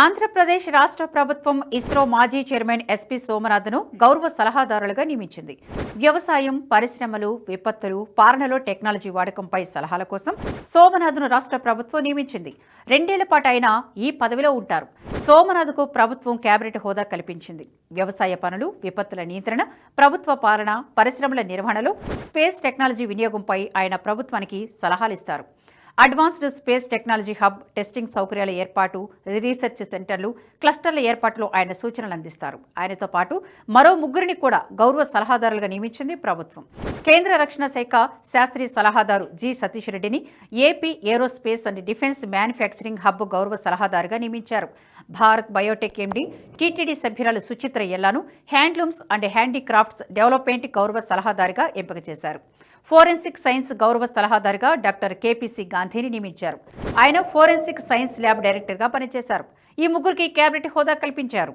ఆంధ్రప్రదేశ్ రాష్ట్ర ప్రభుత్వం ఇస్రో మాజీ చైర్మన్ ఎస్పీ సోమనాథ్ను గౌరవ సలహాదారులుగా నియమించింది. వ్యవసాయం, పరిశ్రమలు, విపత్తులు, పాలనలో టెక్నాలజీ వాడకంపై సలహాల కోసం సోమనాథ్ను రాష్ట్ర ప్రభుత్వం నియమించింది. 2 ఏళ్ల పాటు ఆయన ఈ పదవిలో ఉంటారు. సోమనాథ్కు ప్రభుత్వం కేబినెట్ హోదా కల్పించింది. వ్యవసాయ పనులు, విపత్తుల నియంత్రణ, ప్రభుత్వ పాలన, పరిశ్రమల నిర్వహణలో స్పేస్ టెక్నాలజీ వినియోగంపై ఆయన ప్రభుత్వానికి సలహాలిస్తారు. Advanced space technology hub, testing సౌకర్యాల ఏర్పాటు, రీసెర్చ్ సెంటర్లు, క్లస్టర్ల ఏర్పాటులో ఆయన సూచనలు అందిస్తారు. ఆయనతో పాటు మరో 3 కూడా గౌరవ సలహాదారులుగా నియమించింది ప్రభుత్వం. కేంద్ర రక్షణ శాఖ శాస్త్రీయ సలహాదారు జి సతీష్ రెడ్డిని AP aerospace and defence manufacturing hub గౌరవ సలహాదారుగా నియమించారు. భారత్ బయోటెక్ ఎండీ టీటీడీ సభ్యురాలు సుచిత్ర ఎల్లాను హ్యాండ్లూమ్స్ అండ్ హ్యాండీక్రాఫ్ట్స్ డెవలప్మెంట్ గౌరవ సలహాదారుగా ఎంపిక చేశారు. ఫోరెన్సిక్ సైన్స్ గౌరవ సలహాదారుగా డాక్టర్ కేపీసీ గాంధీని నియమించారు. ఆయన ఫోరెన్సిక్ సైన్స్ ల్యాబ్ డైరెక్టర్గా పనిచేశారు. ఈ 3కి కేబినెట్ హోదా కల్పించారు.